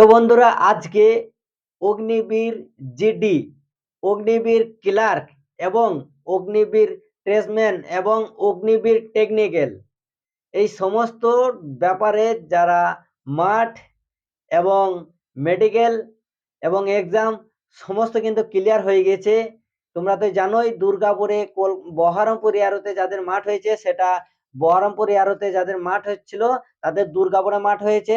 তো বন্ধুরা আজকে অগ্নিবীর জিডি, অগ্নিবীর ক্লার্ক এবং অগ্নিবীর ট্রেডসম্যান এবং অগ্নিবীর টেকনিক্যাল এই সমস্ত ব্যাপারে যারা মাঠ এবং মেডিকেল এবং এক্সাম সমস্ত কিন্তু ক্লিয়ার হয়ে গেছে। তোমরা তো জানোই দুর্গাপুরে বহরমপুর এয়ারোতে যাদের মাঠ হয়েছে সেটা বহরমপুর এয়ারোতে যাদের মাঠ হচ্ছিল তাদের দুর্গাপুরে মাঠ হয়েছে,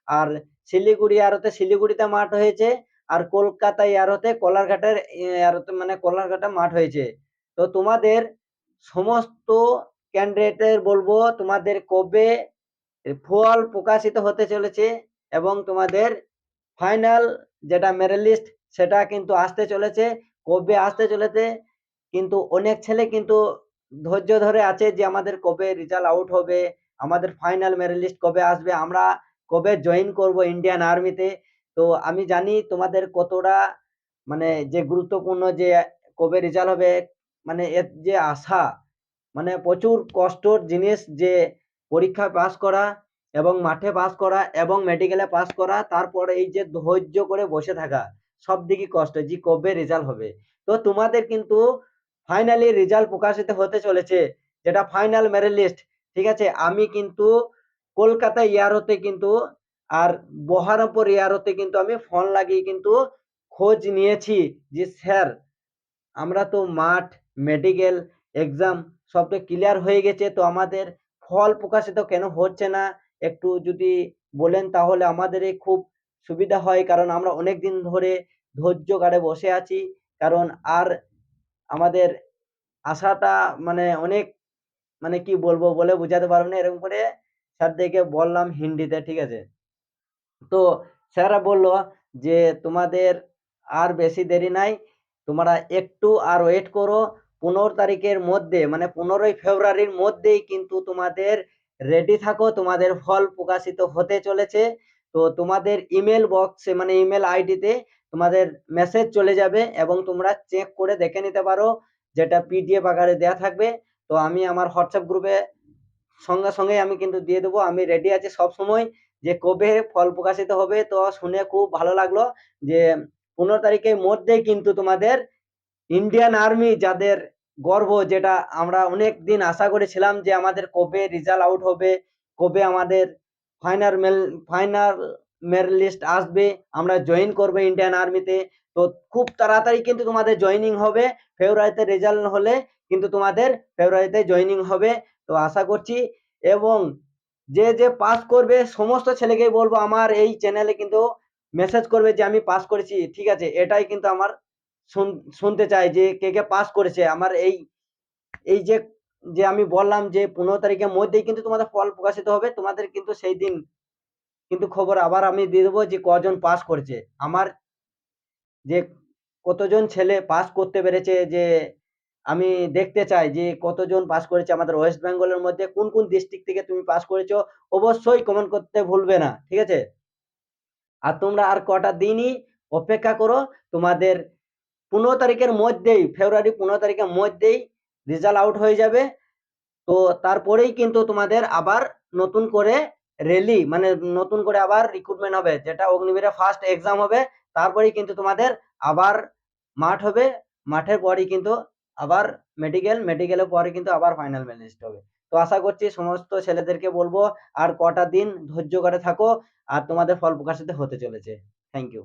আর শিলিগুড়ি এয়ারোতে শিলিগুড়িতে মাঠ হয়েছে, আর কলকাতা এয়ারোতে কোলারঘাটের এয়ারোতে মানে কোলারঘাটে মাঠ হয়েছে। তো তোমাদের সমস্ত ক্যান্ডিডেটের বলবো তোমাদের কবে ফল প্রকাশিত হতে চলেছে এবং তোমাদের ফাইনাল যেটা মেরিট লিস্ট সেটা কিন্তু আসতে চলেছে। কবে আসতে চলেছে কিন্তু অনেক ছেলে কিন্তু ধৈর্য ধরে আছে যে আমাদের কবে রেজাল্ট আউট হবে, আমাদের ফাইনাল মেরিট লিস্ট কবে আসবে, আমরা কবে জয়েন করব ইন্ডিয়ান আর্মিতে। তো আমি জানি তোমাদের কতটা মানে যে গুরুত্বপূর্ণ যে কবে রেজাল্ট হবে, মানে এর যে আশা, মানে প্রচুর কষ্টর জিনিস যে পরীক্ষায় পাস করা এবং মাঠে পাস করা এবং মেডিকেলে পাস করা, তারপর এই যে ধৈর্য করে বসে থাকা, সব দিকে কষ্ট যে কবে রেজাল্ট হবে। তো তোমাদের কিন্তু ফাইনালি রেজাল্ট প্রকাশিত হতে চলেছে, যেটা ফাইনাল মেরিট লিস্ট। ঠিক আছে, আমি কিন্তু কলকাতা ইয়ারোতে কিন্তু আর বহরমপুর ইয়ারোতে কিন্তু আমি ফোন লাগিয়ে কিন্তু খোঁজ নিয়েছি যে স্যার আমরা তো মাঠ মেডিকেল এক্সাম সব তো ক্লিয়ার হয়ে গেছে, তো আমাদের ফল প্রকাশিত কেন হচ্ছে না, একটু যদি বলেন তাহলে আমাদের খুব সুবিধা হয়, কারণ আমরা অনেক দিন ধরে ধৈর্য গাড়ে বসে আছি। কারণ আর আমাদের আশাটা মানে অনেক, মানে কি বলবো বলে বোঝাতে পারবো না, এরকম করে স্যারদেরকে বললাম হিন্দিতে। ঠিক আছে, তো স্যাররা বলল যে তোমাদের আর বেশি দেরি নাই, তোমরা একটু আর ওয়েট করো, 15 তারিখের মধ্যে মানে 15ই ফেব্রুয়ারির মধ্যেই কিন্তু তোমাদের রেডি থাকো, তোমাদের ফল প্রকাশিত হতে চলেছে। তো তোমাদের ইমেল বক্সে মানে ইমেল আইডিতে তোমাদের মেসেজ চলে যাবে এবং তোমরা চেক করে দেখে নিতে পারো, যেটা পিডিএফ আকারে দেয়া থাকবে। তো আমি আমার হোয়াটসঅ্যাপ গ্রুপে সঙ্গে সঙ্গে আমি কিন্তু দিয়ে দেবো, আমি রেডি আছি সব সময় যে কবে ফল প্রকাশিত হবে। তো শুনে খুব ভালো লাগলো যে 15 তারিখের মধ্যেই কিন্তু তোমাদের ইন্ডিয়ান আর্মি যাদের গর্ব, যেটা আমরা অনেক দিন আশা করেছিলাম যে আমাদের কবে রেজাল্ট আউট হবে, কবে আমাদের ফাইনাল ফাইনাল মেরিট লিস্ট আসবে, আমরা জয়েন করবো ইন্ডিয়ান আর্মিতে। তো খুব তাড়াতাড়ি কিন্তু তোমাদের জয়েনিং হবে, ফেব্রুয়ারিতে রেজাল্ট হলে কিন্তু তোমাদের ফেব্রুয়ারিতে জয়েনিং হবে। তো আশা করছি এবং যে যে পাস করবে সমস্ত ছেলেকেই বলবো আমার এই চ্যানেলে কিন্তু মেসেজ করবে যে আমি পাস করেছি। ঠিক আছে, এটাই কিন্তু আমার শুনতে চাই যে কে কে পাস করেছে আমার এই এই যে যে আমি বললাম যে 15 তারিখের মধ্যেই কিন্তু তোমাদের ফল প্রকাশিত হবে, তোমাদের কিন্তু সেই দিন কিন্তু খবর আবার আমি দিয়ে দেবো যে কজন পাস করেছে আমার, যে কতজন ছেলে পাস করতে পেরেছে, যে আমি দেখতে চাই যে কতজন পাস করেছে আমাদের ওয়েস্ট বেঙ্গলের মধ্যে, কোন কোন ডিস্ট্রিক্ট থেকে তুমি পাস করেছো, অবশ্যই কমেন্ট করতে ভুলবে না। ঠিক আছে, আর তোমরা আর কটা দিনই অপেক্ষা করো, তোমাদের 15 তারিখের মধ্যেই ফেব্রুয়ারি 15 তারিখের মধ্যেই রেজাল্ট আউট হয়ে যাবে। তো তারপরেই কিন্তু তোমাদের আবার নতুন করে রেলি মানে নতুন করে আবার রিক্রুটমেন্ট হবে, যেটা অগ্নিবীরের ফার্স্ট এক্সাম হবে, তারপরেই কিন্তু তোমাদের আবার মাঠ হবে, মাঠের পরেই কিন্তু আবার মেডিকেলের পরে কিন্তু আবার ফাইনাল মেরিট লিস্ট হবে। তো আশা করছি সমস্ত ছেলেদেরকে বলবো আর কটা দিন ধৈর্য করে থাকো, আর তোমাদের ফল প্রকাশিত হতে চলেছে। Thank you.